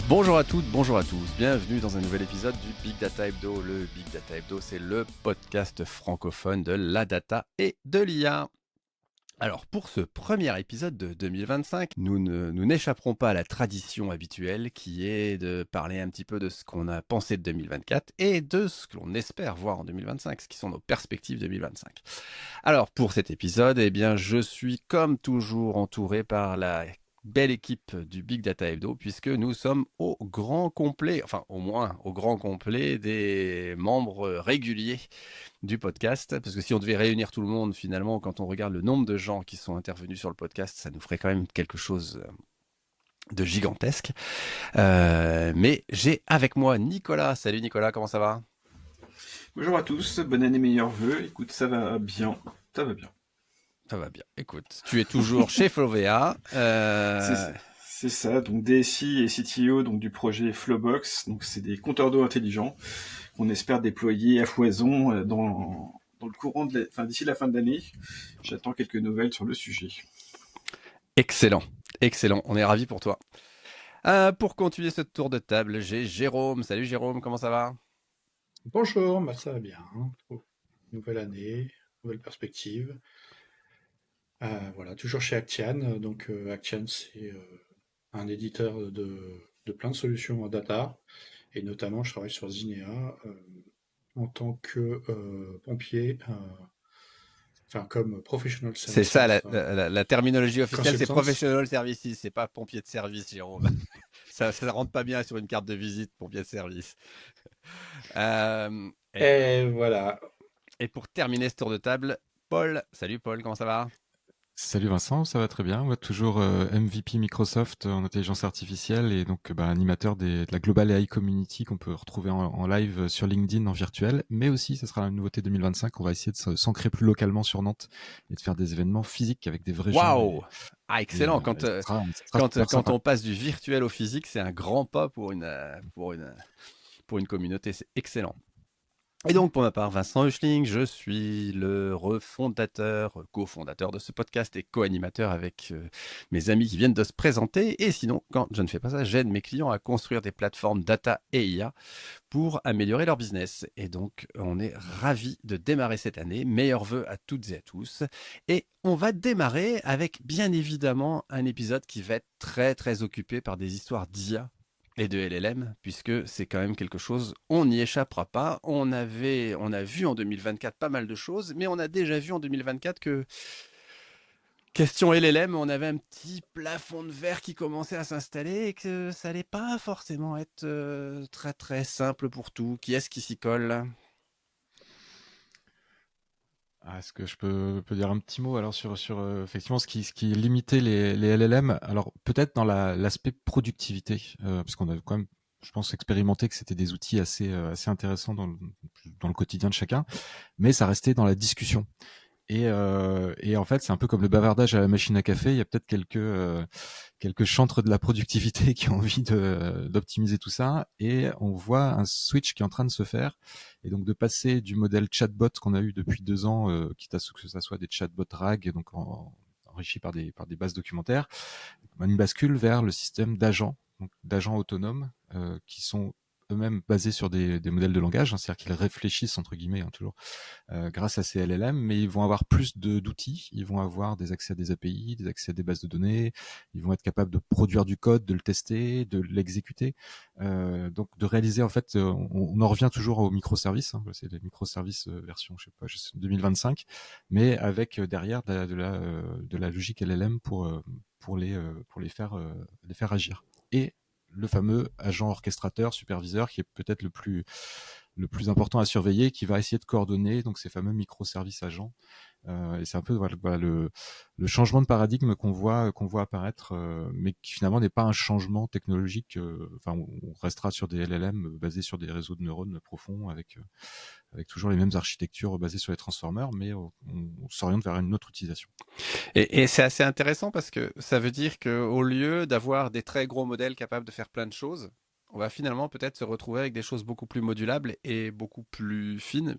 Bonjour à toutes, bonjour à tous, bienvenue dans un nouvel épisode du Big Data Hebdo. Le Big Data Hebdo, c'est le podcast francophone de la data et de l'IA. Alors pour ce premier épisode de 2025, nous n'échapperons pas à la tradition habituelle qui est de parler un petit peu de ce qu'on a pensé de 2024 et de ce que l'on espère voir en 2025, ce qui sont nos perspectives 2025. Alors pour cet épisode, eh bien, je suis comme toujours entouré par la belle équipe du Big Data Hebdo puisque nous sommes au grand complet, enfin au moins au grand complet des membres réguliers du podcast, parce que si on devait réunir tout le monde, finalement, quand on regarde le nombre de gens qui sont intervenus sur le podcast, ça nous ferait quand même quelque chose de gigantesque. Mais j'ai avec moi Nicolas. Salut Nicolas, comment ça va? Bonjour à tous, bonne année, meilleurs vœux. Écoute, ça va bien, ça va bien. Ça va bien. Écoute, tu es toujours chez Flovea. C'est c'est ça, donc DSI et CTO donc du projet Flowbox. Donc c'est des compteurs d'eau intelligents qu'on espère déployer à foison dans le courant d'ici la fin de l'année. J'attends quelques nouvelles sur le sujet. Excellent, excellent. On est ravis pour toi. Pour continuer ce tour de table, j'ai Jérôme. Salut Jérôme, comment ça va? Bonjour, bah ça va bien. Nouvelle année, nouvelle perspective. Voilà, toujours chez Actian. Actian, c'est un éditeur de plein de solutions en data. Et notamment, je travaille sur Zinea en tant que pompier, enfin comme professional C'est services, ça, enfin, la terminologie officielle, c'est consultants. professional services, c'est pas pompier de service, Jérôme. Ça rentre pas bien sur une carte de visite, pompier de service. Euh, et, Et voilà. et pour terminer ce tour de table, Paul. Salut Paul, comment ça va? Salut Vincent, ça va très bien. Moi, toujours MVP Microsoft en intelligence artificielle et donc animateur de la Global AI Community qu'on peut retrouver en live sur LinkedIn en virtuel. Mais aussi, ce sera la nouveauté 2025. On va essayer de s'ancrer plus localement sur Nantes et de faire des événements physiques avec des vrais gens. Waouh! Ah, excellent. Et ça sera super Quand sympa. on passe du virtuel au physique, c'est un grand pas pour une communauté. C'est excellent. Et donc, pour ma part, Vincent Huchling, je suis le refondateur, cofondateur de ce podcast et co-animateur avec mes amis qui viennent de se présenter. Et sinon, quand je ne fais pas ça, j'aide mes clients à construire des plateformes data et IA pour améliorer leur business. Et donc, on est ravis de démarrer cette année. Meilleurs vœux à toutes et à tous. Et on va démarrer avec, bien évidemment, un épisode qui va être très, très occupé par des histoires d'IA et de LLM, puisque c'est quand même quelque chose, on n'y échappera pas. On a vu en 2024 pas mal de choses, mais on a déjà vu en 2024 que, question LLM, on avait un petit plafond de verre qui commençait à s'installer et que ça allait pas forcément être très très simple pour tout. Qui est-ce qui s'y colle? Est-ce que je peux dire un petit mot alors sur effectivement ce qui limitait les LLM? Alors peut-être dans l'aspect productivité, parce qu'on a quand même, je pense, expérimenté que c'était des outils assez intéressants dans le quotidien de chacun, mais ça restait dans la discussion. Et en fait, c'est un peu comme le bavardage à la machine à café. Il y a peut-être quelques chantres de la productivité qui ont envie d'optimiser tout ça. Et on voit un switch qui est en train de se faire. Et donc de passer du modèle chatbot qu'on a eu depuis 2 ans, quitte à ce que ça soit des chatbots RAG, donc enrichis par des bases documentaires, une bascule vers le système d'agents, donc d'agents autonomes qui sont eux-mêmes basés sur des modèles de langage, hein, c'est-à-dire qu'ils réfléchissent entre guillemets, hein, toujours grâce à ces LLM, mais ils vont avoir plus d'outils, ils vont avoir des accès à des API, des accès à des bases de données, ils vont être capables de produire du code, de le tester, de l'exécuter, donc de réaliser en fait, on en revient toujours aux microservices, hein, c'est les microservices version, je sais 2025, mais avec derrière de la logique LLM pour les faire agir. Et le fameux agent orchestrateur, superviseur, qui est peut-être le plus important à surveiller, qui va essayer de coordonner donc ces fameux microservices agents. Et c'est un peu voilà, le changement de paradigme qu'on voit apparaître, mais qui finalement n'est pas un changement technologique. Enfin, on restera sur des LLM basés sur des réseaux de neurones profonds avec toujours les mêmes architectures basées sur les transformers, mais on s'oriente vers une autre utilisation. Et c'est assez intéressant parce que ça veut dire qu'au lieu d'avoir des très gros modèles capables de faire plein de choses, on va finalement peut-être se retrouver avec des choses beaucoup plus modulables et beaucoup plus fines.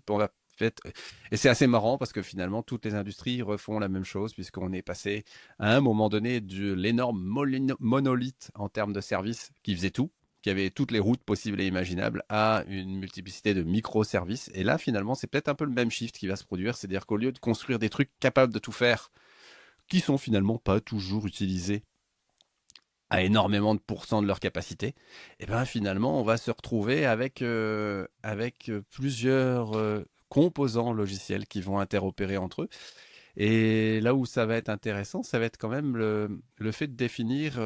Et c'est assez marrant parce que finalement toutes les industries refont la même chose puisqu'on est passé à un moment donné de l'énorme monolithe en termes de services qui faisait tout qui avait toutes les routes possibles et imaginables, à une multiplicité de microservices. Et là, finalement, c'est peut-être un peu le même shift qui va se produire, c'est-à-dire qu'au lieu de construire des trucs capables de tout faire, qui sont finalement pas toujours utilisés à énormément de pourcents de leur capacité, et ben finalement, on va se retrouver avec plusieurs composants logiciels qui vont interopérer entre eux. Et là où ça va être intéressant, ça va être quand même le fait de définir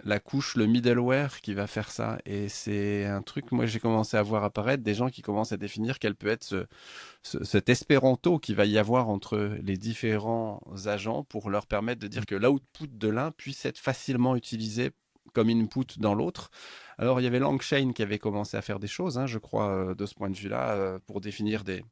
la couche, le middleware qui va faire ça. Et c'est un truc, moi j'ai commencé à voir apparaître des gens qui commencent à définir quel peut être cet espéranto qu'il va y avoir entre les différents agents pour leur permettre de dire que l'output de l'un puisse être facilement utilisé comme input dans l'autre. Alors il y avait Langchain qui avait commencé à faire des choses, hein, je crois, de ce point de vue-là, pour définir des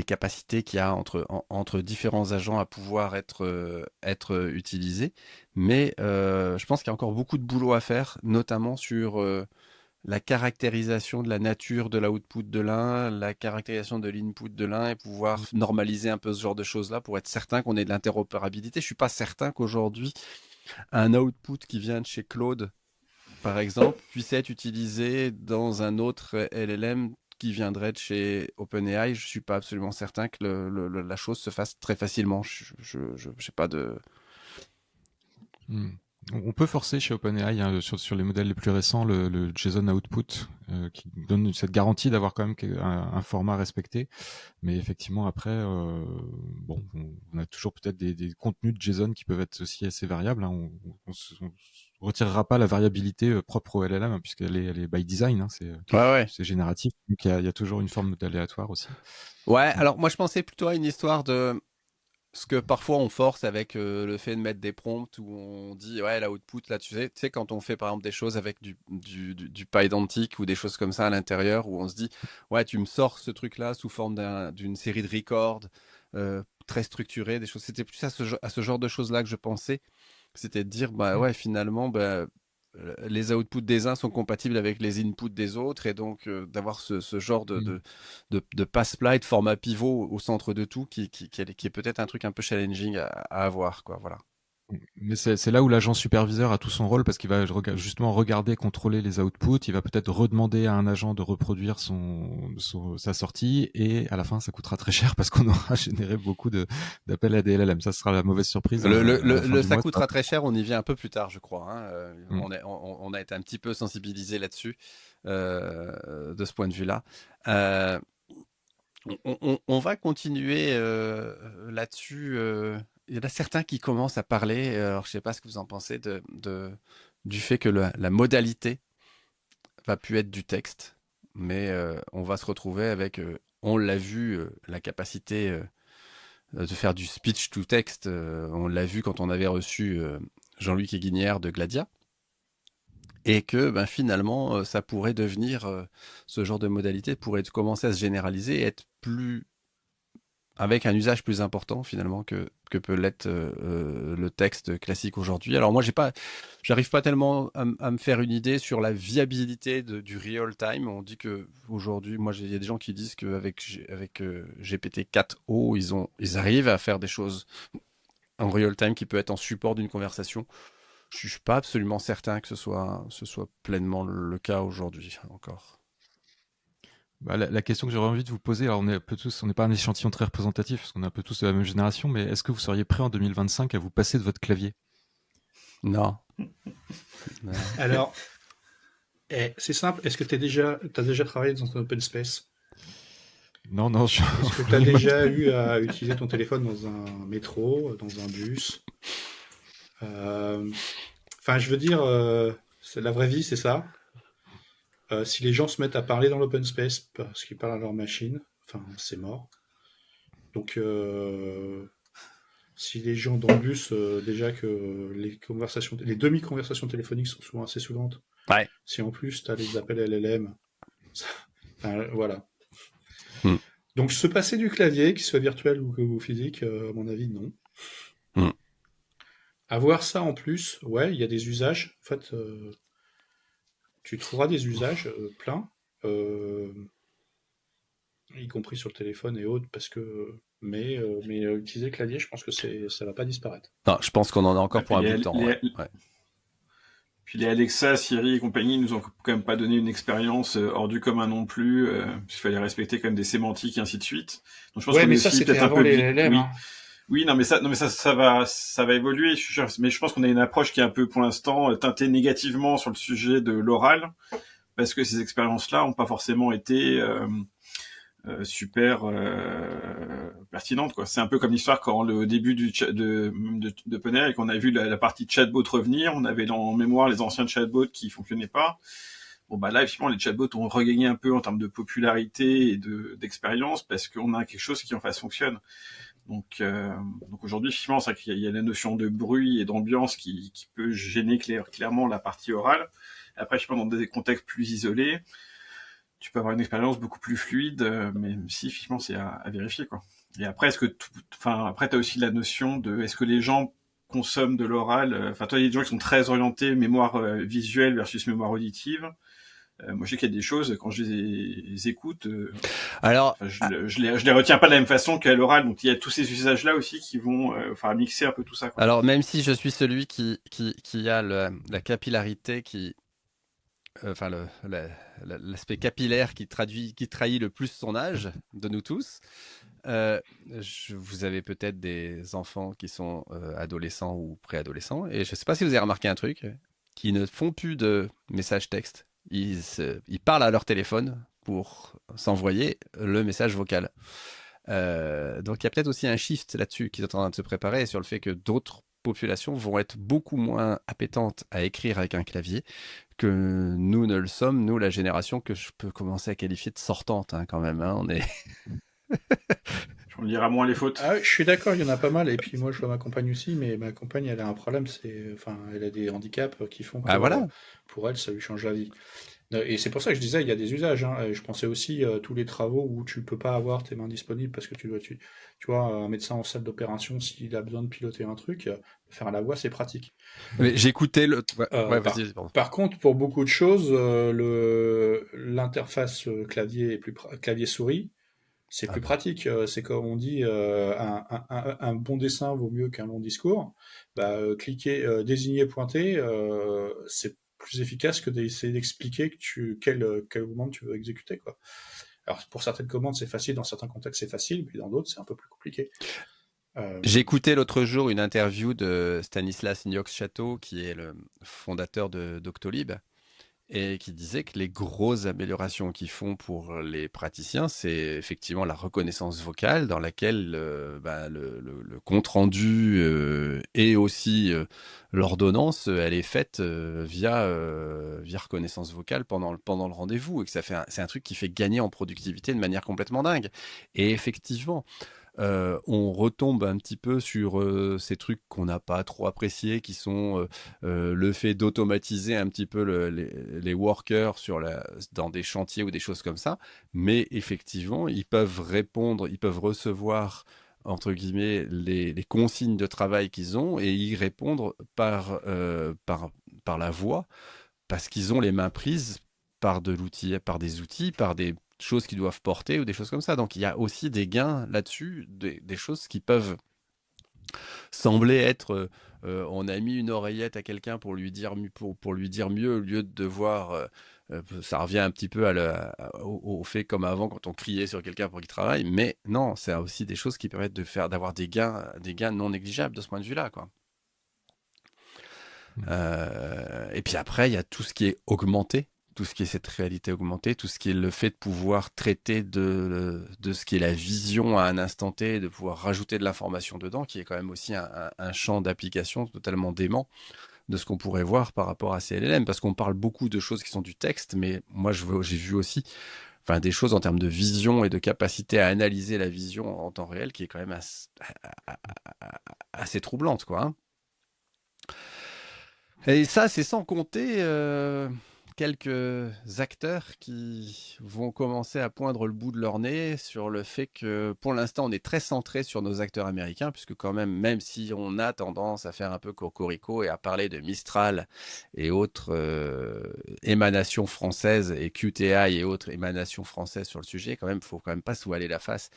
capacités qu'il y a entre différents agents à pouvoir être utilisés. Mais je pense qu'il y a encore beaucoup de boulot à faire, notamment sur la caractérisation de la nature de l'output de l'un, la caractérisation de l'input de l'un et pouvoir normaliser un peu ce genre de choses-là pour être certain qu'on ait de l'interopérabilité. Je suis pas certain qu'aujourd'hui, un output qui vient de chez Claude, par exemple, puisse être utilisé dans un autre LLM qui viendrait de chez OpenAI. Je suis pas absolument certain que la chose se fasse très facilement. Je sais pas de... On peut forcer chez OpenAI sur les modèles les plus récents le JSON output qui donne cette garantie d'avoir quand même un format respecté. Mais effectivement après, bon, on a toujours peut-être des contenus de JSON qui peuvent être aussi assez variables. Hein. On retirera pas la variabilité propre au LLM hein, puisqu'elle est by design. Hein, Ouais. c'est génératif. Donc il y a toujours une forme d'aléatoire aussi. Ouais, alors moi je pensais plutôt à une histoire de... Ce que parfois on force avec le fait de mettre des prompts où on dit ouais l'output là tu sais quand on fait par exemple des choses avec du pydantic ou des choses comme ça à l'intérieur où on se dit ouais tu me sors ce truc là sous forme d'une série de records très structurés, des choses, c'était plus à ce genre de choses là que je pensais, c'était de dire bah ouais finalement bah, les outputs des uns sont compatibles avec les inputs des autres et donc d'avoir ce genre de passe-plat et de format pivot au centre de tout qui est peut-être un truc un peu challenging à avoir quoi, voilà. Mais c'est là où l'agent superviseur a tout son rôle parce qu'il va justement regarder, contrôler les outputs. Il va peut-être redemander à un agent de reproduire sa sortie et à la fin, ça coûtera très cher parce qu'on aura généré beaucoup d'appels à des LLM. Ça sera la mauvaise surprise. À la fin du Ça mois, coûtera très cher, on y vient un peu plus tard je crois, hein. Mm. On a été un petit peu sensibilisé là-dessus de ce point de vue-là. On va continuer là-dessus. Il y en a certains qui commencent à parler, alors je ne sais pas ce que vous en pensez, du fait que la modalité va plus être du texte, mais on va se retrouver avec, on l'a vu, la capacité de faire du speech to text. On l'a vu quand on avait reçu Jean-Luc Guinière de Gladia. Et que ben, finalement, ça pourrait devenir, ce genre de modalité pourrait commencer à se généraliser et être plus avec un usage plus important finalement que peut l'être le texte classique aujourd'hui. Alors moi, j'arrive pas tellement à me faire une idée sur la viabilité du real time. On dit que aujourd'hui, moi, il y a des gens qui disent qu'avec GPT-4o, ils arrivent à faire des choses en real time qui peut être en support d'une conversation. Je suis pas absolument certain que ce soit pleinement le cas aujourd'hui encore. Bah, la question que j'aurais envie de vous poser, alors on n'est pas un échantillon très représentatif parce qu'on est un peu tous de la même génération, mais est-ce que vous seriez prêt en 2025 à vous passer de votre clavier? Non. Alors, c'est simple. Est-ce que t'as déjà travaillé dans un open space? Non, Est-ce que tu as déjà eu à utiliser ton téléphone dans un métro, dans un bus? Enfin, je veux dire, c'est la vraie vie, c'est ça. Si les gens se mettent à parler dans l'open space parce qu'ils parlent à leur machine, enfin, c'est mort. Donc, si les gens dans le bus, déjà que les demi-conversations téléphoniques sont souvent assez saoulantes. Ouais. Si en plus tu as les appels LLM, enfin, voilà. Mm. Donc se passer du clavier, qu'il soit virtuel ou physique, à mon avis, non. Mm. Avoir ça en plus, ouais, il y a des usages. En fait, tu trouveras des usages pleins, y compris sur le téléphone et autres, parce que mais utiliser le clavier, je pense que ça va pas disparaître. Non, je pense qu'on en a encore pour un Il y bout a de temps. les- Ouais. Ouais. Puis les Alexa, Siri et compagnie nous ont quand même pas donné une expérience hors du commun non plus. Il fallait respecter quand même des sémantiques et ainsi de suite. Donc je pense Ouais, qu'on mais est ça, aussi c'était peut-être un avant peu les LLM. oui. Hein. Oui, non, mais ça va évoluer. Je suis sûr. Mais je pense qu'on a une approche qui est un peu, pour l'instant, teintée négativement sur le sujet de l'oral, parce que ces expériences-là ont pas forcément été super pertinentes, quoi. C'est un peu comme l'histoire quand au début de Poney, qu'on a vu la partie chatbot revenir, on avait en mémoire les anciens chatbots qui fonctionnaient pas. Bon bah là, effectivement, les chatbots ont regagné un peu en termes de popularité et d'expérience parce qu'on a quelque chose qui en face fonctionne. Donc aujourd'hui, effectivement, c'est vrai qu'il y a la notion de bruit et d'ambiance qui peut gêner clairement la partie orale. Après, je pense dans des contextes plus isolés, tu peux avoir une expérience beaucoup plus fluide, mais si, effectivement, c'est à vérifier, quoi. Et après, après, t'as aussi la notion de, est-ce que les gens consomment de l'oral, enfin, toi, il y a des gens qui sont très orientés mémoire visuelle versus mémoire auditive. Moi, je sais qu'il y a des choses, quand je les écoute, Alors, je les retiens pas de la même façon qu'à l'oral. Donc, il y a tous ces usages-là aussi qui vont mixer un peu tout ça, quoi. alors, même si je suis celui qui a la capillarité enfin l'aspect capillaire qui trahit le plus son âge de nous tous, vous avez peut-être des enfants qui sont adolescents ou préadolescents, et je ne sais pas si vous avez remarqué un truc, qui ne font plus de messages textes. Ils parlent à leur téléphone pour s'envoyer le message vocal. Donc il y a peut-être aussi un shift là-dessus qui est en train de se préparer sur le fait que d'autres populations vont être beaucoup moins appétentes à écrire avec un clavier que nous ne le sommes, nous, la génération que je peux commencer à qualifier de sortante, hein, quand même. Hein, on est... On lira moins les fautes. Ah, je suis d'accord, il y en a pas mal. Et puis moi, je vois ma compagne aussi, mais ma compagne, elle a un problème, elle a des handicaps qui font que Ah voilà. pour elle, ça lui change la vie. Et c'est pour ça que je disais, il y a des usages. Hein. Et je pensais aussi tous les travaux où tu peux pas avoir tes mains disponibles parce que tu vois, un médecin en salle d'opération, s'il a besoin de piloter un truc, faire à la voix, c'est pratique. Mais j'écoutais le. Ouais, Par, vas-y, pardon. par contre, pour beaucoup de choses, l'interface clavier-souris, c'est plus pratique. C'est comme on dit, un bon dessin vaut mieux qu'un long discours. Bah, cliquer, désigner, pointer, c'est plus efficace que d'essayer d'expliquer quelle commande tu veux exécuter, quoi. Alors, pour certaines commandes, c'est facile, dans certains contextes, c'est facile, mais dans d'autres, c'est un peu plus compliqué. J'ai écouté l'autre jour une interview de Stanislas Niox-Chateau, qui est le fondateur de Doctolib, et qui disait que les grosses améliorations qu'ils font pour les praticiens, c'est effectivement la reconnaissance vocale, dans laquelle le compte-rendu et aussi l'ordonnance, elle est faite via reconnaissance vocale pendant le rendez-vous, et que c'est un truc qui fait gagner en productivité de manière complètement dingue. Et effectivement, on retombe un petit peu sur ces trucs qu'on n'a pas trop appréciés, qui sont le fait d'automatiser un petit peu les workers dans des chantiers ou des choses comme ça. Mais effectivement, ils peuvent répondre, ils peuvent recevoir entre guillemets les consignes de travail qu'ils ont et y répondre par la voix, parce qu'ils ont les mains prises par des outils, par des choses qu'ils doivent porter ou des choses comme ça. Donc il y a aussi des gains là-dessus, des choses qui peuvent sembler être on a mis une oreillette à quelqu'un pour lui dire pour lui dire mieux, au lieu de devoir ça revient un petit peu au fait comme avant quand on criait sur quelqu'un pour qu'il travaille, mais non, c'est aussi des choses qui permettent d'avoir des gains non négligeables de ce point de vue-là, quoi. Et puis après, il y a tout ce qui est augmenté, tout ce qui est cette réalité augmentée, tout ce qui est le fait de pouvoir traiter de ce qui est la vision à un instant T, de pouvoir rajouter de l'information dedans, qui est quand même aussi un champ d'application totalement dément de ce qu'on pourrait voir par rapport à ces LLM, parce qu'on parle beaucoup de choses qui sont du texte, mais moi j'ai vu aussi des choses en termes de vision et de capacité à analyser la vision en temps réel qui est quand même assez troublante, quoi, hein. Et ça, c'est sans compter quelques acteurs qui vont commencer à poindre le bout de leur nez sur le fait que, pour l'instant, on est très centré sur nos acteurs américains, puisque quand même si on a tendance à faire un peu cocorico et à parler de Mistral et autres émanations françaises, et QTI et autres émanations françaises sur le sujet, quand même, faut quand même pas se voiler la face.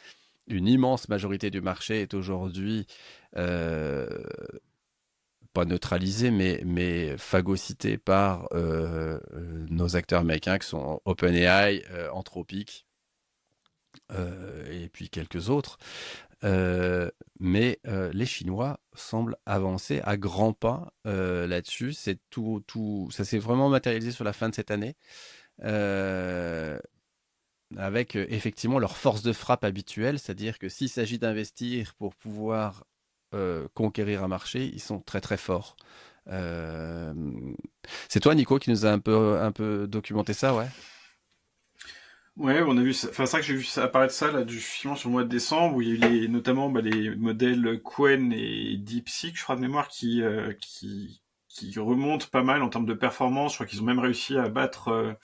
Une immense majorité du marché est aujourd'hui pas neutralisé, mais phagocyté par nos acteurs américains qui sont OpenAI, Anthropic, et puis quelques autres. Mais les Chinois semblent avancer à grands pas là-dessus. Ça s'est vraiment matérialisé sur la fin de cette année, avec effectivement leur force de frappe habituelle, c'est-à-dire que s'il s'agit d'investir pour pouvoir conquérir un marché, ils sont très très forts. Euh, C'est toi, Nico, qui nous a un peu documenté ça, ouais? Ouais, on a vu ça. Enfin, c'est vrai que j'ai vu ça apparaître ça là, justement sur le mois de décembre, où il y a eu notamment les modèles Qwen et DeepSeek, je crois de mémoire, qui remontent pas mal en termes de performance. Je crois qu'ils ont même réussi à battre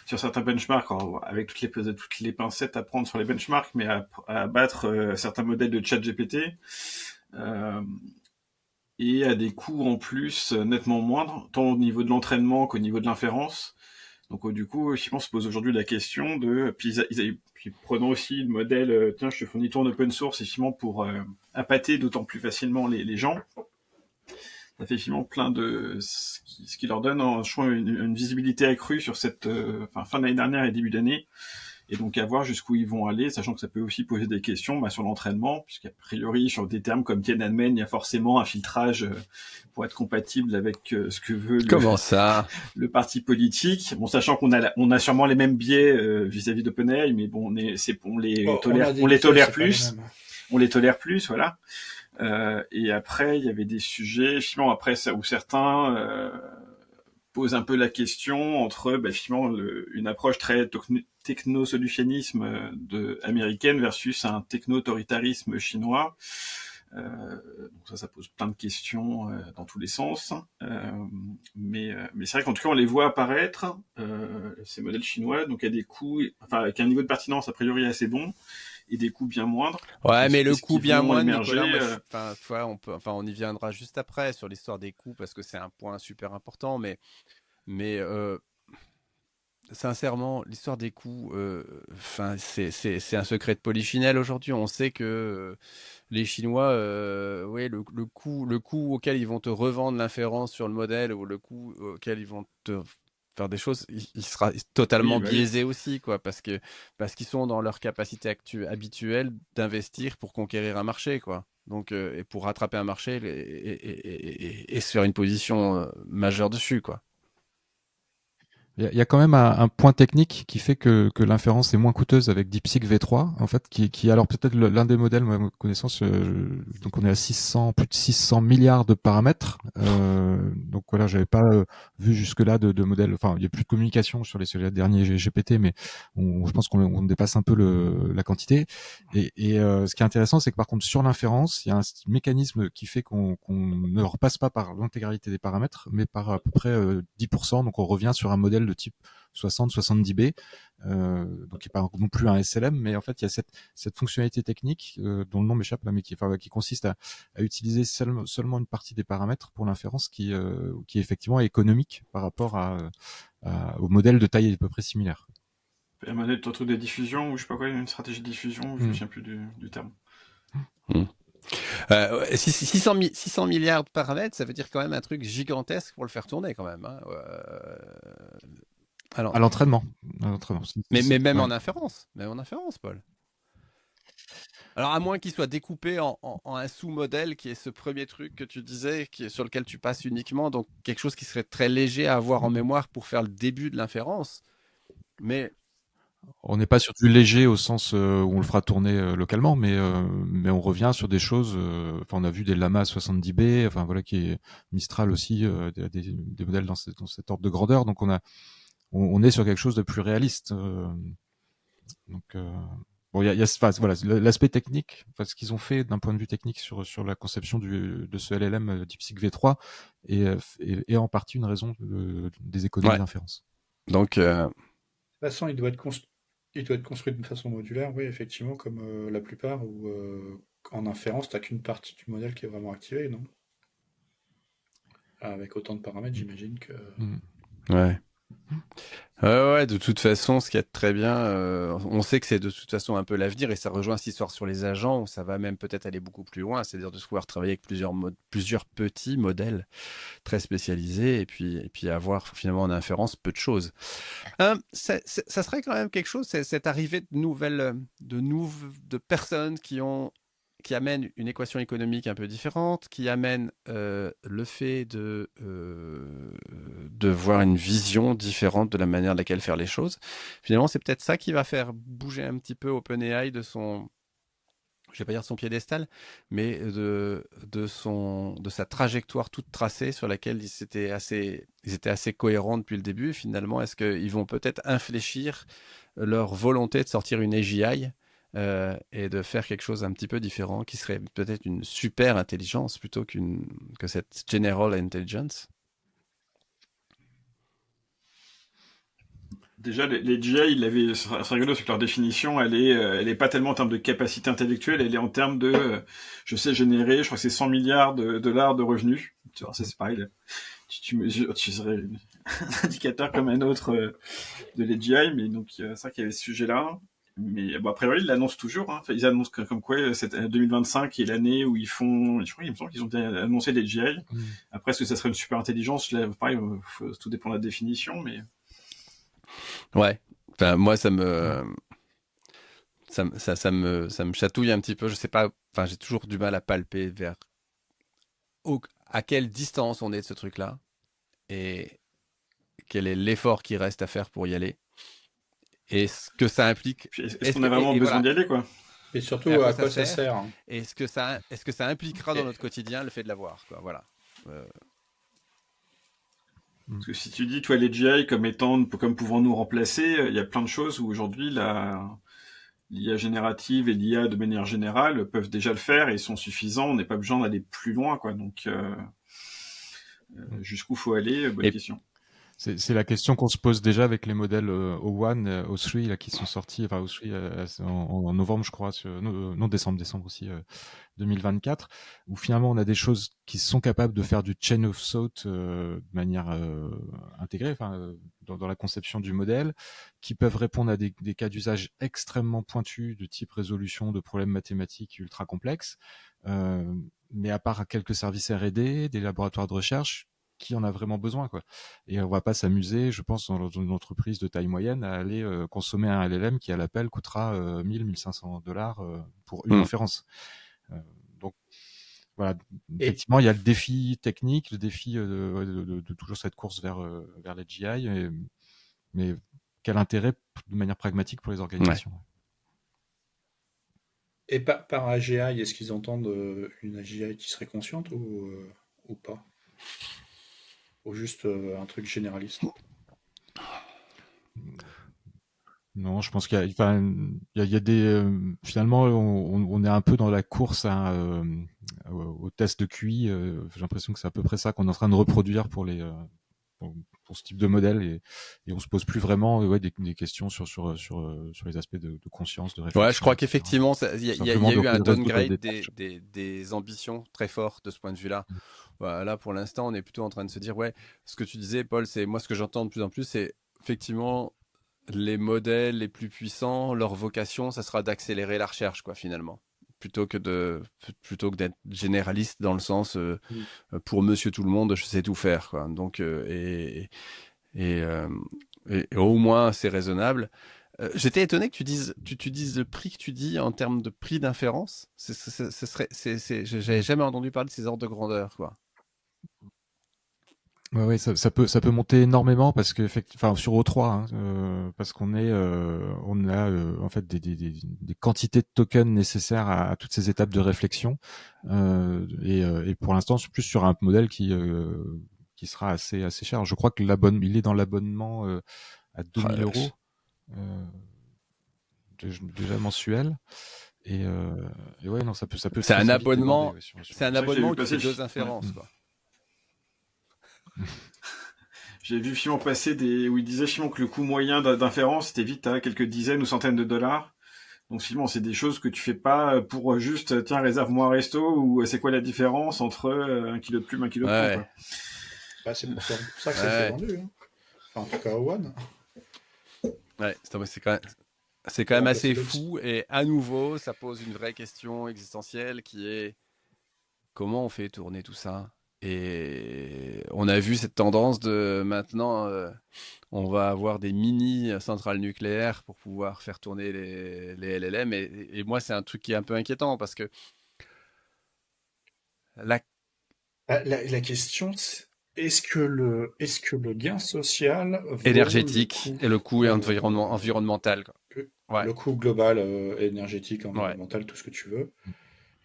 sur certains benchmarks, alors, avec toutes les pincettes à prendre sur les benchmarks, mais à battre certains modèles de ChatGPT. Euh, et à des coûts en plus nettement moindres, tant au niveau de l'entraînement qu'au niveau de l'inférence. Donc du coup, je pense se pose aujourd'hui la question de, puis prenons aussi le modèle, tiens, je te fournis ton open source, effectivement, pour appâter d'autant plus facilement les gens. Ça fait effectivement plein de, ce qui leur donne, je crois, une visibilité accrue sur cette fin d'année dernière et début d'année. Et donc à voir jusqu'où ils vont aller, sachant que ça peut aussi poser des questions sur l'entraînement, puisqu'a priori sur des termes comme Tiananmen, il y a forcément un filtrage pour être compatible avec ce que veut Comment ça? le parti politique. Bon, sachant on a sûrement les mêmes biais vis-à-vis d'OpenAI, mais bon, on les tolère plus, on les tolère plus, voilà. Et après, il y avait des sujets, finalement, après ça, où certains pose un peu la question entre finalement une approche très techno-solutionnisme américaine versus un techno-autoritarisme chinois. Donc ça pose plein de questions dans tous les sens. Mais c'est vrai qu'en tout cas, on les voit apparaître, ces modèles chinois, donc à des coûts, avec un niveau de pertinence a priori assez bon, et des coûts bien moindres. Ouais, mais le coût bien moindre, émerger, Nicolas, on y viendra juste après sur l'histoire des coûts parce que c'est un point super important, mais sincèrement, l'histoire des coûts, c'est un secret de polichinelle aujourd'hui. On sait que les Chinois, ouais, le coût auquel ils vont te revendre l'inférence sur le modèle ou le coût auquel ils vont te faire des choses, il sera totalement biaisé aussi, quoi, parce qu'ils sont dans leur capacité habituelle d'investir pour conquérir un marché, quoi. Donc, et pour rattraper un marché et se faire une position majeure dessus, quoi. Il y a quand même un point technique qui fait que l'inférence est moins coûteuse avec DeepSeek V3, en fait, qui alors peut-être l'un des modèles, moi, à ma connaissance, donc on est à plus de 600 milliards de paramètres. Donc voilà, j'avais pas vu jusque-là de modèles. Enfin, il y a plus de communication sur les derniers GPT, mais je pense qu'on dépasse un peu la quantité. Et ce qui est intéressant, c'est que par contre, sur l'inférence, il y a un mécanisme qui fait qu'on ne repasse pas par l'intégralité des paramètres, mais par à peu près 10%. Donc on revient sur un modèle de type 60-70B, donc qui n'est pas non plus un SLM, mais en fait il y a cette fonctionnalité technique dont le nom m'échappe là, mais qui consiste à utiliser seulement une partie des paramètres pour l'inférence qui effectivement est économique par rapport au modèle de taille à peu près similaire. Un modèle de truc de diffusion, ou je sais pas quoi, une stratégie de diffusion, je me souviens plus du terme. 600 milliards de paramètres, ça veut dire quand même un truc gigantesque pour le faire tourner quand même. Hein. À l'entraînement. Mais même en inférence. Même en inférence, Paul. Alors à moins qu'il soit découpé en un sous-modèle qui est ce premier truc que tu disais, sur lequel tu passes uniquement, donc quelque chose qui serait très léger à avoir en mémoire pour faire le début de l'inférence. Mais on n'est pas sur du léger au sens où on le fera tourner localement, mais on revient sur des choses. On a vu des Llama 70B, enfin voilà, qui est Mistral aussi, des modèles dans cet ordre de grandeur. Donc on est sur quelque chose de plus réaliste. Donc bon, il y a voilà, l'aspect technique, ce qu'ils ont fait d'un point de vue technique sur la conception de ce LLM DeepSeek V3 est en partie une raison des économies d'inférence. Donc de toute façon, il doit être construit de façon modulaire, oui, effectivement, comme la plupart, où en inférence, tu n'as qu'une partie du modèle qui est vraiment activée, non? Avec autant de paramètres, j'imagine que... Ouais. Ouais, de toute façon, ce qui est très bien, on sait que c'est de toute façon un peu l'avenir et ça rejoint cette histoire sur les agents où ça va même peut-être aller beaucoup plus loin, c'est-à-dire de pouvoir travailler avec plusieurs petits modèles très spécialisés et puis avoir finalement en inférence peu de choses. Ça serait quand même quelque chose, cette arrivée de de personnes qui amènent une équation économique un peu différente, qui amènent le fait de voir une vision différente de la manière de laquelle faire les choses. Finalement, c'est peut-être ça qui va faire bouger un petit peu OpenAI je vais pas dire de son piédestal, mais de sa trajectoire toute tracée sur laquelle ils étaient assez cohérents depuis le début. Finalement, est-ce qu'ils vont peut-être infléchir leur volonté de sortir une AGI et de faire quelque chose un petit peu différent, qui serait peut-être une super intelligence plutôt que cette general intelligence? Déjà, les GI, c'est rigolo, c'est que leur définition, elle est pas tellement en termes de capacité intellectuelle, elle est en termes de, je sais générer, je crois que c'est 100 milliards de dollars de revenus. Tu vois, ça, c'est pareil, là. Tu mesures, tu serais un indicateur comme un autre de l'AGI, mais donc c'est vrai qu'il y avait ce sujet-là. Mais bon, a priori, ils l'annoncent toujours. Hein. Enfin, ils annoncent comme quoi 2025 est l'année où ils font. Je crois qu'il me semble qu'ils ont annoncé l'AGI. Après, est-ce que ça serait une super intelligence? Là, pareil, tout dépend de la définition, mais. Ouais. Enfin, moi, ça Ouais. me, ça me chatouille un petit peu. Je sais pas. Enfin, j'ai toujours du mal à palper vers à quelle distance on est de ce truc-là et quel est l'effort qui reste à faire pour y aller et ce que ça implique. Puis, est-ce qu'on a vraiment besoin Voilà. d'y aller, quoi? Et Et surtout, à quoi à ça quoi ça sert sert, hein. et est-ce que ça impliquera dans Et- notre quotidien le fait de l'avoir, quoi. Voilà. Euh, Parce que si tu dis, toi, l'AGI comme étant, comme pouvant nous remplacer, il y a plein de choses où aujourd'hui, l'IA générative et l'IA de manière générale peuvent déjà le faire et sont suffisants. On n'est pas besoin d'aller plus loin, quoi. Donc, jusqu'où faut aller? Bonne et question. C'est la question qu'on se pose déjà avec les modèles O1, O3 là, qui sont sortis, enfin O3 en novembre, je crois, non, décembre aussi, 2024, où finalement on a des choses qui sont capables de faire du chain of thought de manière intégrée, enfin, dans la conception du modèle, qui peuvent répondre à des cas d'usage extrêmement pointus de type résolution de problèmes mathématiques ultra complexes. Mais à part quelques services R&D, des laboratoires de recherche, qui en a vraiment besoin, quoi. Et on va pas s'amuser, je pense, dans une entreprise de taille moyenne, à aller consommer un LLM qui à l'appel coûtera 1 500 $ pour une hmm. inférence. Euh, donc voilà, Et, effectivement, il y a le défi technique, le défi de toujours cette course vers les GI, mais quel intérêt de manière pragmatique pour les Ouais. organisations. et par AGI, est-ce qu'ils entendent une AGI qui serait consciente ou pas? Ou juste un truc généraliste? Non, je pense qu'il y a, enfin, il y a des, finalement, on est un peu dans la course au test de QI. J'ai l'impression que c'est à peu près ça qu'on est en train de reproduire pour ce type de modèle et on se pose plus vraiment ouais, des questions sur les aspects de conscience, de Ouais, je réflexion, crois etc. qu'effectivement, il y Simplement a eu un de résoudre downgrade des tâches. des ambitions très fort de ce point de vue-là. Voilà, là, pour l'instant, on est plutôt en train de se dire, ouais, ce que tu disais, Paul, c'est moi ce que j'entends de plus en plus, c'est effectivement les modèles les plus puissants, leur vocation, ça sera d'accélérer la recherche, quoi, finalement. Plutôt que d'être généraliste dans le sens Mm. pour monsieur tout le monde, je sais tout faire, quoi. Donc, et, euh, et au moins, c'est raisonnable. J'étais étonné que tu dises le prix que tu dis en termes de prix d'inférence. J'avais jamais entendu parler de ces ordres de grandeur, quoi. Ouais, ouais, ça peut monter énormément parce que, enfin, sur O3, hein, parce on a en fait des quantités de tokens nécessaires à toutes ces étapes de réflexion, et pour l'instant, c'est plus sur un modèle qui sera assez cher. Je crois que il est dans l'abonnement à Oh 2000 la vache. euros déjà mensuel, et, et ouais, non, ça peut C'est très un très vite déborder, abonnement, ouais, c'est un C'est vrai que j'ai abonnement vu où tu passer fais deux ouais. inférences, quoi. J'ai vu Simon passer où il disait Simon que le coût moyen d'inférence c'était vite à quelques dizaines ou centaines de dollars. Donc Simon, c'est des choses que tu fais pas pour juste tiens réserve-moi un resto ou c'est quoi la différence entre un kilo de plume, un kilo de plomb Ouais, quoi. Bah, c'est pour ça que ça se fait ouais. vendu, hein. Enfin, en tout cas, au One. Ouais, c'est quand Pour même remplacer assez l'outil. fou et à nouveau, ça pose une vraie question existentielle qui est comment on fait tourner tout ça? Et on a vu cette tendance de maintenant, on va avoir des mini centrales nucléaires pour pouvoir faire tourner les LLM. Et moi, c'est un truc qui est un peu inquiétant parce que la La question, c'est est-ce que le gain social vaut énergétique et le coût environnemental, quoi. le, Ouais, le coût global, énergétique, ouais. environnemental, tout ce que tu veux?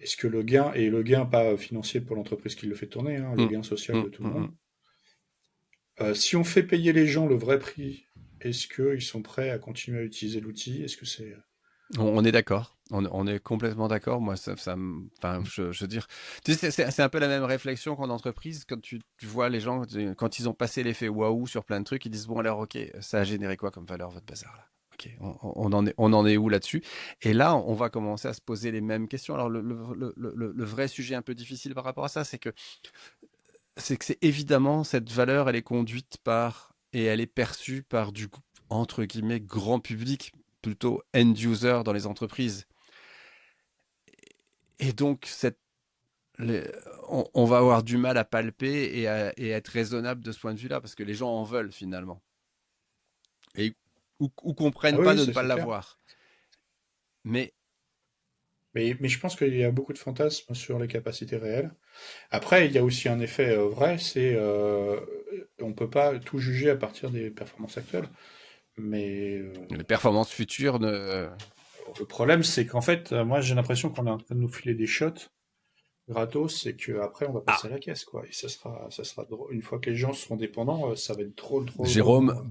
Est-ce que le gain, et le gain pas financier pour l'entreprise qui le fait tourner, hein, le Mm, gain social mm, de tout le mm, monde, mm. si on fait payer les gens le vrai prix, est-ce qu'ils sont prêts à continuer à utiliser l'outil? Est-ce que c'est... On est d'accord. On est complètement d'accord. Moi, enfin, je veux dire, tu sais, c'est un peu la même réflexion qu'en entreprise quand tu vois les gens quand ils ont passé l'effet waouh sur plein de trucs, ils disent bon alors ok, ça a généré quoi comme valeur votre bazar là? Ok, on en est où là-dessus? Et là, on va commencer à se poser les mêmes questions. Alors le vrai sujet un peu difficile par rapport à ça, c'est que c'est évidemment cette valeur, elle est conduite par et elle est perçue par du coup, entre guillemets grand public, plutôt end user dans les entreprises. Et donc les- on va avoir du mal à palper et à être raisonnable de ce point de vue-là parce que les gens en veulent finalement et ou Ah comprennent oui, pas oui, de ne ça pas c'est clair. l'avoir. Mais Mais je pense qu'il y a beaucoup de fantasmes sur les capacités réelles. Après, il y a aussi un effet vrai, c'est on peut pas tout juger à partir des performances actuelles. Mais les performances futures ne. le problème, c'est qu'en fait, moi j'ai l'impression qu'on est en train de nous filer des shots gratos, et qu'après on va passer Ah, à la caisse, quoi. Et ça sera drôle. Une fois que les gens seront dépendants, ça va être drôle, drôle, Jérôme, drôlement.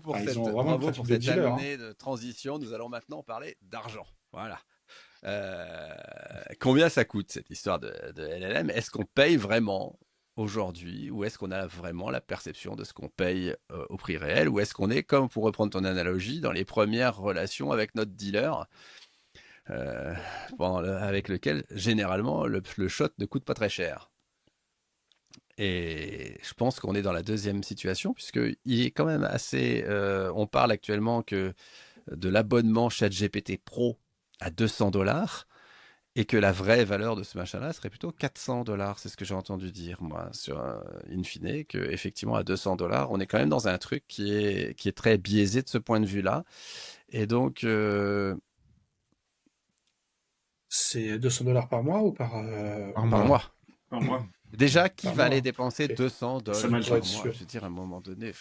Enfin, ils ont vraiment le bravo pratique pour de cette dealer, hein. année de transition. Nous allons maintenant parler d'argent. Voilà. Euh, Combien ça coûte cette histoire de LLM? Est-ce qu'on paye vraiment aujourd'hui ou est-ce qu'on a vraiment la perception de ce qu'on paye au prix réel ou est-ce qu'on est, comme pour reprendre ton analogie, dans les premières relations avec notre dealer euh, avec lequel généralement le shot ne coûte pas très cher? Et je pense qu'on est dans la deuxième situation puisque il est quand même assez. On parle actuellement que de l'abonnement ChatGPT Pro à $200 et que la vraie valeur de ce machin-là serait plutôt $400. C'est ce que j'ai entendu dire, moi, sur In fine, que effectivement à $200, on est quand même dans un truc qui est très biaisé de ce point de vue-là. Et donc, C'est 200 $ par mois ou Par par mois. mois. Par mois. Déjà, qui par va mois, aller hein. dépenser Ok. 200 Ça dollars m'a Pour déjà. être par mois? sûr. Je veux dire, à un moment donné,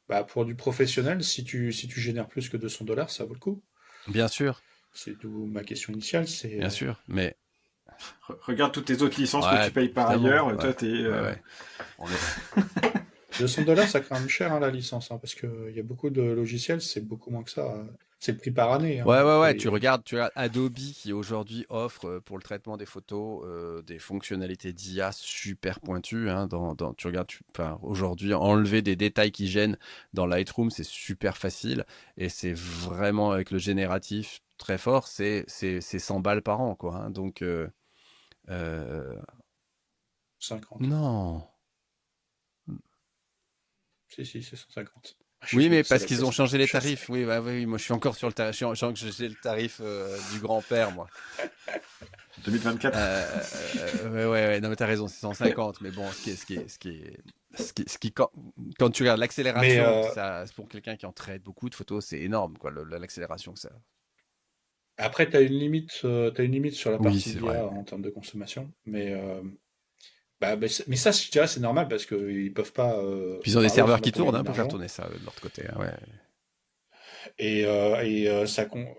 Bah, pour du professionnel, si tu génères plus que 200 $, ça vaut le coup. bien sûr, C'est d'où ma question initiale, c'est bien sûr. Mais, Regarde toutes tes autres licences que ouais, tu payes par évidemment, ailleurs. ouais, Toi, t'es. ouais, ouais. On est, 200 $, ça coûte même cher, hein, la licence, hein, parce qu'il y a beaucoup de logiciels, c'est beaucoup moins que ça, hein. C'est le prix par année, hein, ouais, ouais, pour ouais, les... tu regardes Adobe qui aujourd'hui offre pour le traitement des photos des fonctionnalités d'IA super pointues. Hein, tu regardes, enfin, aujourd'hui, enlever des détails qui gênent dans Lightroom, c'est super facile et c'est vraiment avec le génératif très fort, c'est 100 balles par an, quoi. Hein, donc, euh, 50. non. Si, c'est 150. À chaque Oui, fois que mais c'est parce la qu'ils ont caisse, changé les je sais. tarifs. Oui, bah, oui, moi je suis encore sur le tarif. J'ai le tarif du grand-père, moi. 2024. Ouais, ouais, ouais, non, mais t'as raison, c'est 150. Mais bon, quand tu regardes Mais l'accélération, ça, pour quelqu'un qui en traite beaucoup de photos, c'est énorme, quoi, l'accélération que ça. après, t'as une limite sur la Oui, partie c'est vrai. d'IA en termes de consommation. Mais ça, je dirais, c'est normal parce qu'ils peuvent pas. Puis ils ont des Enfin, eux, ils serveurs sont là qui pour tournent gagner hein, de pour faire l'argent. tourner ça de leur côté. Hein, ouais.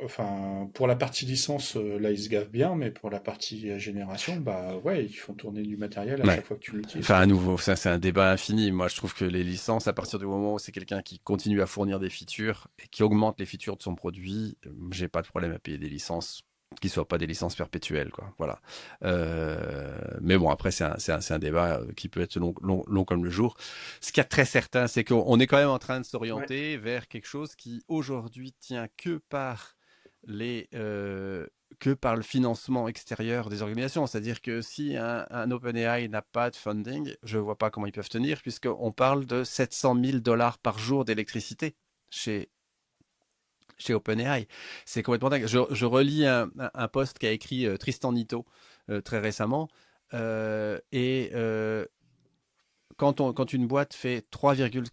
Enfin, pour la partie licence, là, ils se gavent bien, mais pour la partie génération, bah ouais, ils font tourner du matériel à Ouais. chaque fois que tu l'utilises, Enfin, à quoi. nouveau, ça c'est un débat infini. Moi, je trouve que les licences, à partir du moment où c'est quelqu'un qui continue à fournir des features et qui augmente les features de son produit, j'ai pas de problème à payer des licences qui soient pas des licences perpétuelles, quoi. Voilà. Mais bon, après, c'est un débat qui peut être long comme le jour. Ce qui est très certain, c'est qu'on est quand même en train de Ouais. s'orienter vers quelque chose qui aujourd'hui tient les, euh, que par le financement extérieur des organisations. C'est-à-dire que si un OpenAI n'a pas de funding, je ne vois pas comment ils peuvent tenir, puisqu'on parle de 700 000 $ par jour d'électricité chez chez OpenAI. C'est complètement dingue. Je relis un post qu'a écrit Tristan Nitto très récemment. Et quand une boîte fait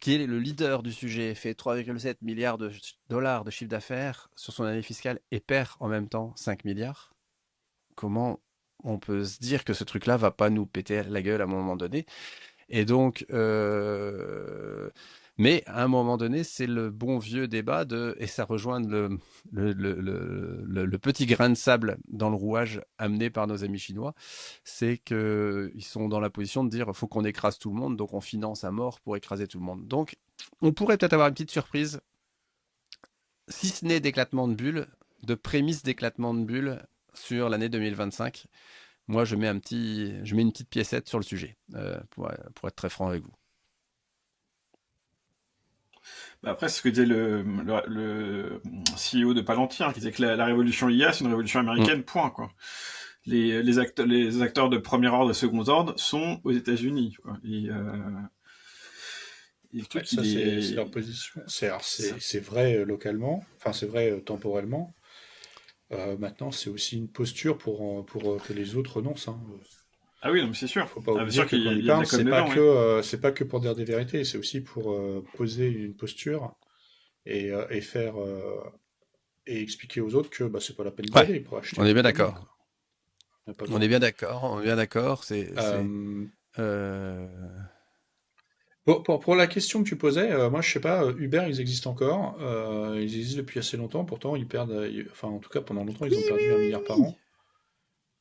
qui est le leader du sujet, fait 3,7 milliards de dollars de chiffre d'affaires sur son année fiscale et perd en même temps 5 milliards, comment on peut se dire que ce truc-là va pas nous péter la gueule à un moment donné? Et donc, mais à un moment donné, c'est le bon vieux débat et ça rejoint le petit grain de sable dans le rouage amené par nos amis chinois, c'est qu'ils sont dans la position de dire, faut qu'on écrase tout le monde, donc on finance à mort pour écraser tout le monde. Donc, on pourrait peut-être avoir une petite surprise, si ce n'est d'éclatement de bulles, de prémices d'éclatement de bulles sur l'année 2025. Moi, je mets une petite piécette sur le sujet, pour être très franc avec vous. Après, c'est ce que disait le CEO de Palantir, qui disait que la révolution IA, c'est une révolution américaine, point, quoi. Les acteurs de premier ordre et second ordre sont aux États-Unis, quoi. Et le truc, ça, c'est leur position. C'est vrai localement, enfin, c'est vrai temporellement. Maintenant, c'est aussi une posture pour que les autres renoncent. Hein. Ah oui, non, mais c'est sûr. Faut pas oublier sûr que qu'il quand ils y a de la parlent, com dedans, c'est pas que pour dire des vérités, c'est aussi pour poser une posture et faire et expliquer aux autres que bah, c'est pas la peine d'y Ouais, aller pour acheter. on est bien le produit, d'accord. quoi. On n'a pas On besoin. est bien d'accord. On est bien d'accord. Pour la question que tu posais, moi je sais pas, Uber ils existent encore, ils existent depuis assez longtemps, pourtant ils perdent, enfin en tout cas pendant longtemps ils ont perdu 1 milliard par an.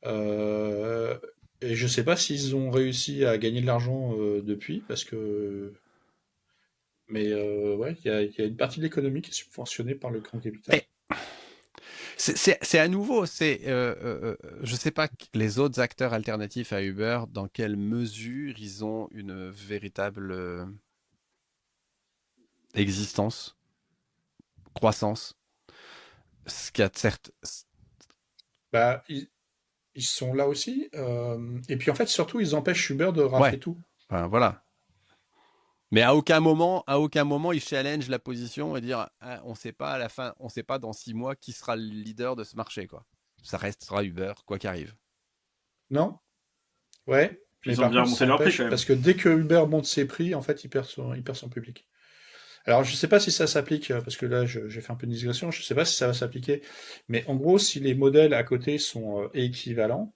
Euh, et je sais pas s'ils ont réussi à gagner de l'argent depuis, parce que. Mais ouais, il y a une partie de l'économie qui est subventionnée par le grand capital. Mais c'est à nouveau, je sais pas les autres acteurs alternatifs à Uber, dans quelle mesure ils ont une véritable existence, croissance. Ce qui a certes, Bah, ils sont là aussi. Et puis en fait, surtout, ils empêchent Uber de rafler ouais, tout. enfin, voilà. Mais à aucun moment, ils challenge la position et dire, ah, on sait pas à la fin, on sait pas dans 6 mois qui sera le leader de ce marché, quoi. Ça restera Uber, quoi qu'arrive. Non? Ouais. Puis Mais ils ont par bien contre, ça remonté leur prix, empêche, quand même. parce que dès que Uber monte ses prix, en fait, il perd son public. Alors, je sais pas si ça s'applique, parce que là, j'ai fait un peu de digression, je sais pas si ça va s'appliquer, mais en gros, si les modèles à côté sont équivalents,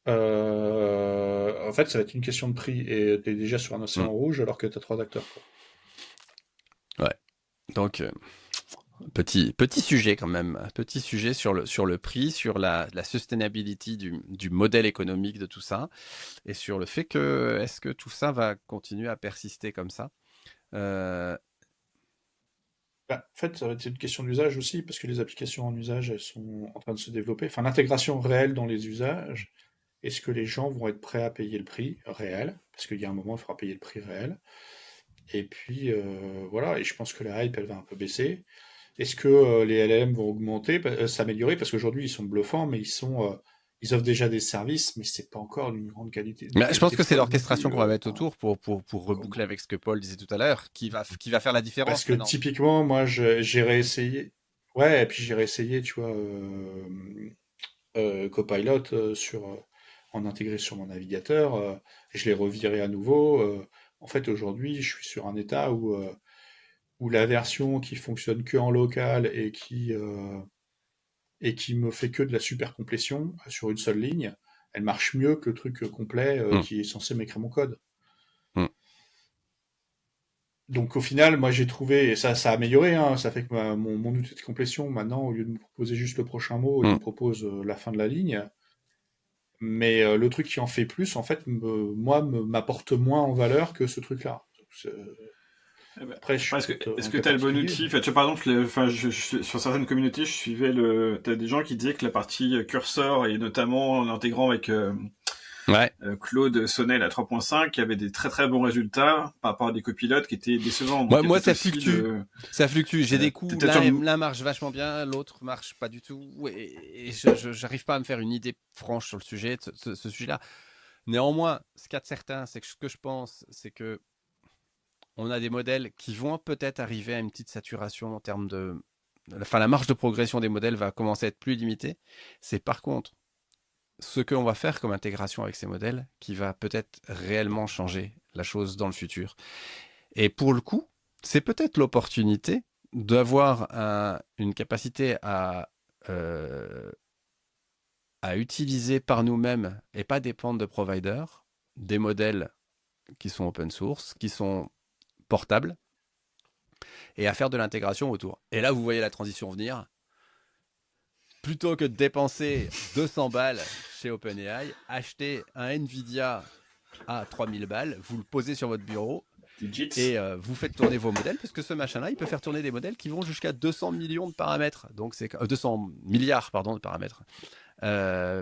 en fait, ça va être une question de prix, et t'es déjà sur un océan Mm. rouge alors que t'as 3 acteurs, quoi. Ouais. Donc, petit sujet quand même, un petit sujet sur le prix, sur la sustainability du modèle économique de tout ça, et sur le fait que est-ce que tout ça va continuer à persister comme ça. Bah, en fait, ça va être une question d'usage aussi, parce que les applications en usage, elles sont en train de se développer. Enfin, l'intégration réelle dans les usages, est-ce que les gens vont être prêts à payer le prix réel? Parce qu'il y a un moment, il faudra payer le prix réel. Et puis, voilà, et je pense que la hype, elle va un peu baisser. Est-ce que les LLM vont augmenter, s'améliorer? Parce qu'aujourd'hui, ils sont bluffants, mais ils offrent déjà des services, mais c'est pas encore d'une grande qualité, d'une Je pense qualité que c'est folle non l'orchestration plus. qu'on va mettre Enfin, autour pour reboucler avec ce que Paul disait tout à l'heure, qui va faire la parce différence que maintenant. typiquement, moi, j'ai réessayé. Ouais, et puis j'ai réessayé, tu vois, Copilot en intégré sur mon navigateur. Je l'ai reviré à nouveau. En fait, aujourd'hui, je suis sur un état où la version qui fonctionne que en local et qui me fait que de la super complétion sur une seule ligne, elle marche mieux que le truc complet Mm, qui est censé m'écrire mon code. mm, Donc au final, moi j'ai trouvé, et ça a amélioré, hein, ça fait que mon outil de complétion, maintenant, au lieu de me proposer juste le prochain mot, il mm. me propose la fin de la ligne. Mais le truc qui en fait plus, en fait, m'apporte moins en valeur que ce truc-là. Eh ben, Après, je suis peut-être est-ce un que cas t'as le bon particulier, outil? mais Enfin, tu vois, par exemple, sur certaines communautés, je suivais t'as des gens qui disaient que la partie curseur, et notamment en intégrant avec Ouais. Claude Sonnel à 3.5, il y avait des très très bons résultats par rapport à des copilotes qui étaient décevants. Donc, il y a Moi, peut-être ça aussi fluctue. Ça fluctue. J'ai des t'es coups, peut-être sur l'un marche vachement bien, l'autre marche pas du tout. Et j'arrive pas à me faire une idée franche sur le sujet, ce sujet-là. Néanmoins, ce qu'il y a de certain, c'est que ce que je pense, c'est que on a des modèles qui vont peut-être arriver à une petite saturation en termes de la marge de progression des modèles va commencer à être plus limitée. C'est par contre ce que l'on va faire comme intégration avec ces modèles qui va peut-être réellement changer la chose dans le futur. Et pour le coup, c'est peut-être l'opportunité d'avoir une capacité à utiliser par nous-mêmes et pas dépendre de providers des modèles qui sont open source, qui sont portables, et à faire de l'intégration autour. Et là, vous voyez la transition venir. Plutôt que de dépenser 200 balles chez OpenAI, achetez un Nvidia à 3000 balles, vous le posez sur votre bureau Digits. et vous faites tourner vos modèles, parce que ce machin-là, il peut faire tourner des modèles qui vont jusqu'à 200 millions de paramètres. Donc c'est 200 milliards de paramètres.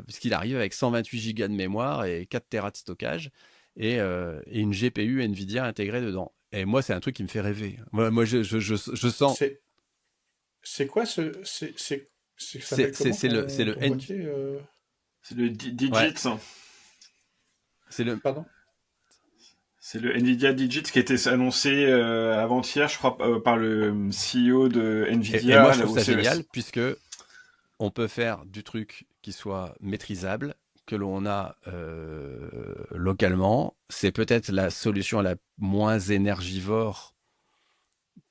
Puisqu'il arrive avec 128 gigas de mémoire et 4 Tera de stockage et une GPU Nvidia intégrée dedans. Et moi, c'est un truc qui me fait rêver. Moi je sens... C'est quoi ça s'appelle comment c'est le ton boîtier C'est le Digits. Ouais. C'est le... Pardon? C'est le Nvidia Digits qui a été annoncé avant-hier, je crois, par le CEO de Nvidia. Et moi, je trouve ça génial, puisque on peut faire du truc qui soit maîtrisable, que l'on a localement. C'est peut-être la solution la moins énergivore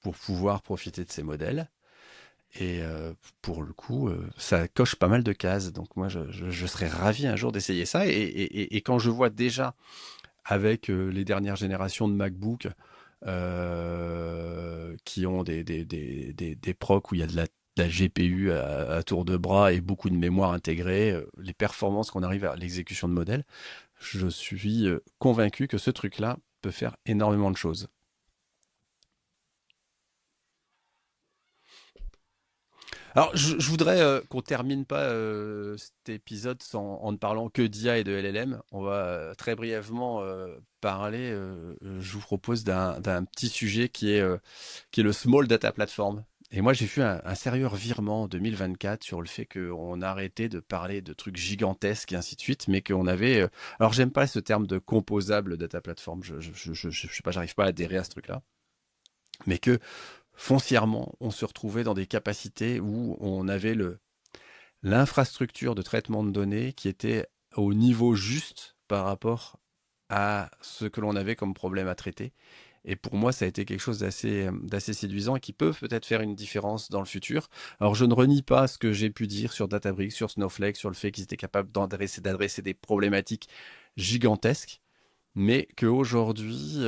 pour pouvoir profiter de ces modèles. Et pour le coup, ça coche pas mal de cases. Donc moi, je serais ravi un jour d'essayer ça. Et quand je vois déjà avec les dernières générations de MacBook qui ont des procs où il y a de la GPU à tour de bras et beaucoup de mémoire intégrée, les performances qu'on arrive à l'exécution de modèles, je suis convaincu que ce truc-là peut faire énormément de choses. Alors, je voudrais qu'on termine pas cet épisode en ne parlant que d'IA et de LLM. On va très brièvement parler, je vous propose d'un petit sujet qui est le Small Data Platform. Et moi, j'ai vu un sérieux revirement en 2024 sur le fait qu'on a arrêté de parler de trucs gigantesques et ainsi de suite, mais qu'on avait... alors, j'aime pas ce terme de composable data platform. Je sais pas, j'arrive pas à adhérer à ce truc-là. Mais que foncièrement, on se retrouvait dans des capacités où on avait l'infrastructure de traitement de données qui était au niveau juste par rapport à ce que l'on avait comme problème à traiter. Et pour moi, ça a été quelque chose d'assez séduisant et qui peut peut-être faire une différence dans le futur. Alors, je ne renie pas ce que j'ai pu dire sur Databricks, sur Snowflake, sur le fait qu'ils étaient capables d'adresser des problématiques gigantesques, mais qu'aujourd'hui,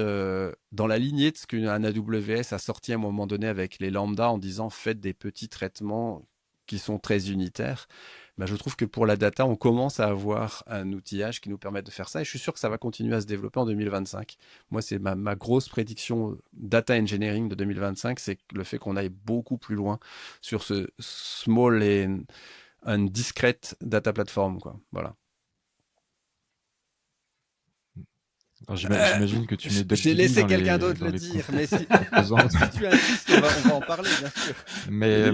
dans la lignée de ce qu'un AWS a sorti à un moment donné avec les lambda en disant faites des petits traitements qui sont très unitaires, bah, je trouve que pour la data, on commence à avoir un outillage qui nous permet de faire ça et je suis sûr que ça va continuer à se développer en 2025. Moi, c'est ma grosse prédiction data engineering de 2025, c'est le fait qu'on aille beaucoup plus loin sur ce small and discrete data platform, quoi. Voilà. Alors, j'imagine que tu mets J'ai laissé quelqu'un d'autre le dire, mais si tu insistes, on va en parler, bien sûr. Mais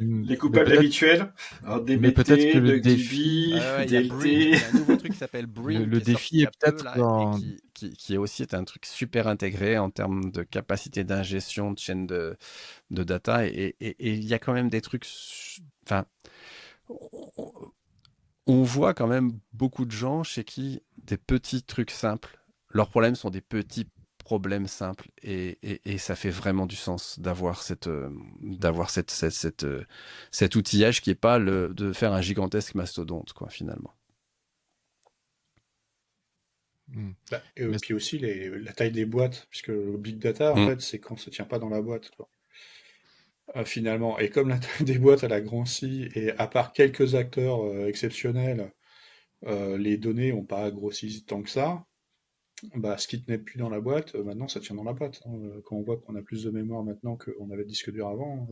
les coupables habituels, alors DBT, mais peut-être que le DuckDB, défi, il y a DLT. il y a un nouveau truc qui s'appelle Bring. Le qui est défi sorti il y a est peut-être peu, là, dans- et qui est aussi un truc super intégré en termes de capacité d'ingestion de chaînes de data. Et il y a quand même des trucs. Enfin, on voit quand même beaucoup de gens chez qui des petits trucs simples, leurs problèmes sont des petits problèmes simples et ça fait vraiment du sens d'avoir cet outillage qui est pas de faire un gigantesque mastodonte, quoi, finalement. Et Mais- puis aussi la taille des boîtes, puisque le big data, en fait, c'est quand ça tient pas dans la boîte, quoi. Finalement. Et comme la taille des boîtes, elle a grossi, et à part quelques acteurs exceptionnels, les données n'ont pas grossi tant que ça, bah, ce qui tenait plus dans la boîte, maintenant ça tient dans la boîte, hein. Quand on voit qu'on a plus de mémoire maintenant qu'on avait de disque dur avant,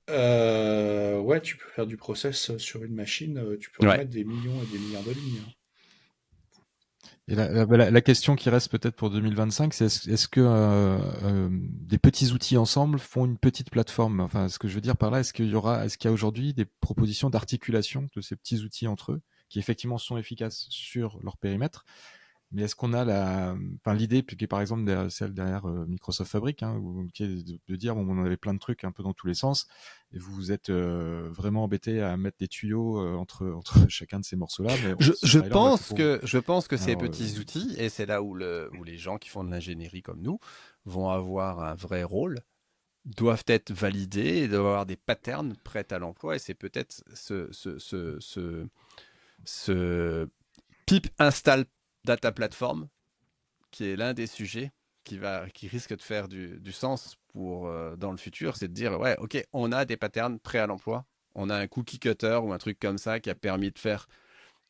ouais, tu peux faire du process sur une machine, tu peux en Ouais. mettre des millions et des milliards de lignes, hein. Et la question qui reste peut-être pour 2025, c'est est-ce que des petits outils ensemble font une petite plateforme? Enfin, ce que je veux dire par là, est-ce qu'il y a aujourd'hui des propositions d'articulation de ces petits outils entre eux qui effectivement sont efficaces sur leur périmètre, Mais est-ce qu'on a l'idée, qui est par exemple celle derrière Microsoft Fabric, hein, qui est de dire, bon, on avait plein de trucs un peu dans tous les sens, et vous êtes vraiment embêté à mettre des tuyaux entre chacun de ces morceaux-là. Mais Je pense que ces petits outils, et c'est là où les gens qui font de l'ingénierie comme nous vont avoir un vrai rôle, doivent être validés et doivent avoir des patterns prêts à l'emploi. Et c'est peut-être ce pip install data platform qui est l'un des sujets qui risque de faire du sens pour dans le futur, c'est de dire ouais, ok, on a des patterns prêts à l'emploi, on a un cookie cutter ou un truc comme ça qui a permis de faire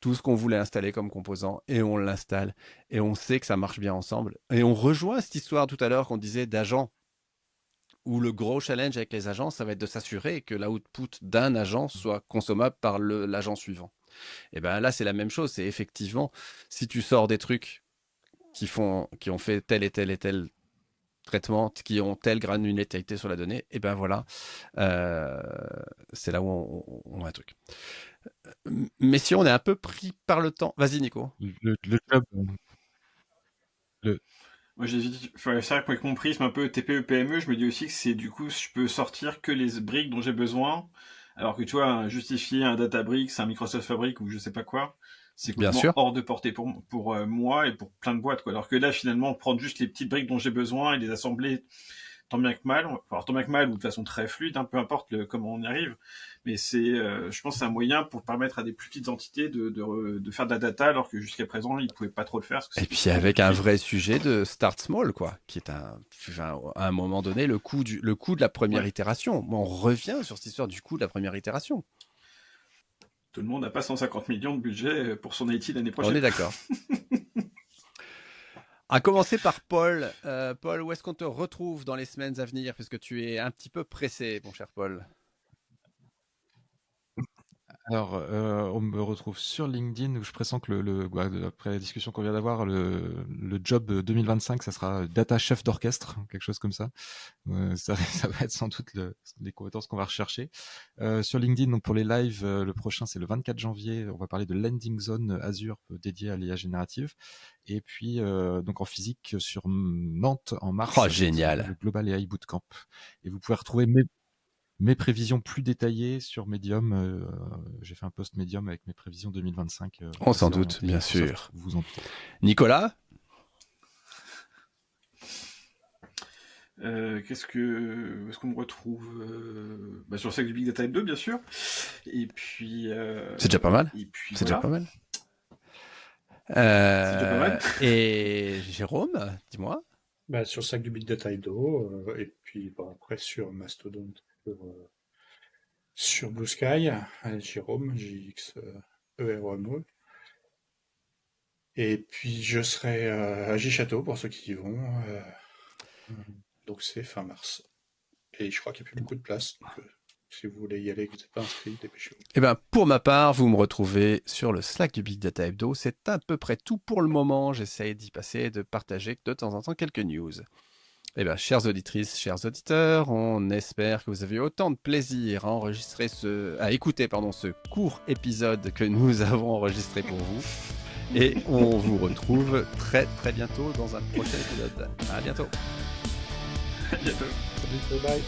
tout ce qu'on voulait installer comme composant et on l'installe et on sait que ça marche bien ensemble. Et on rejoint cette histoire tout à l'heure qu'on disait d'agents, où le gros challenge avec les agents, ça va être de s'assurer que l'output d'un agent soit consommable par l'agent suivant. Et bien là, c'est la même chose. C'est effectivement, si tu sors des trucs qui ont fait tel et tel et tel traitement, qui ont telle granularité sur la donnée, et ben voilà, c'est là où on a un truc. Mais si on est un peu pris par le temps, vas-y Nico. Le job. Moi, c'est vrai que avec mon prisme un peu TPE PME, je me dis aussi que c'est du coup, je peux sortir que les briques dont j'ai besoin, alors que tu vois, justifier un Databricks, un Microsoft Fabric ou je sais pas quoi, c'est complètement hors de portée pour moi et pour plein de boîtes, quoi. Alors que là, finalement, prendre juste les petites briques dont j'ai besoin et les assembler tant bien que mal, ou de façon très fluide, hein, peu importe comment on y arrive, mais je pense que c'est un moyen pour permettre à des plus petites entités de faire de la data, alors que jusqu'à présent, ils pouvaient pas trop le faire. Parce que et puis avec un vrai sujet de start small, quoi, qui est à un moment donné, le coût de la première itération. On revient sur cette histoire du coût de la première itération. Tout le monde n'a pas 150 millions de budget pour son IT l'année prochaine. On est d'accord. À commencer par Paul. Paul, où est-ce qu'on te retrouve dans les semaines à venir, puisque tu es un petit peu pressé, mon cher Paul? Alors, on me retrouve sur LinkedIn où je pressens que après la discussion qu'on vient d'avoir, le job 2025, ça sera data chef d'orchestre, quelque chose comme ça. Ça va être sans doute les compétences qu'on va rechercher. Sur LinkedIn, donc pour les lives, le prochain c'est le 24 janvier. On va parler de Landing Zone Azure dédié à l'IA générative. Et puis donc en physique sur Nantes en mars. Oh, génial. Le Global AI Bootcamp. Et vous pouvez retrouver mes prévisions plus détaillées sur Medium. J'ai fait un post Medium avec mes prévisions 2025. On s'en doute, bien sûr. Vous en doutez. Nicolas? Est-ce qu'on me retrouve sur le sac du Big Data Hebdo, bien sûr. Et puis. C'est déjà pas mal. C'est déjà pas mal. C'est déjà pas mal. Et Jérôme, dis-moi. Sur le sac du Big Data Hebdo, et puis après sur Mastodon, sur Blue Sky, Jérôme, JXEROME. Et puis je serai à J-Château pour ceux qui y vont. Donc c'est fin mars. Et je crois qu'il n'y a plus beaucoup de place. Donc si vous voulez y aller, que vous n'êtes pas inscrit, dépêchez-vous. Eh ben, pour ma part, vous me retrouvez sur le Slack du Big Data Hebdo. C'est à peu près tout pour le moment. J'essaie d'y passer et de partager de temps en temps quelques news. Eh bien, chères auditrices, chers auditeurs, on espère que vous avez eu autant de plaisir à écouter ce court épisode que nous avons enregistré pour vous. Et on vous retrouve très très bientôt dans un prochain épisode. À bientôt. À bientôt. Salut, bye.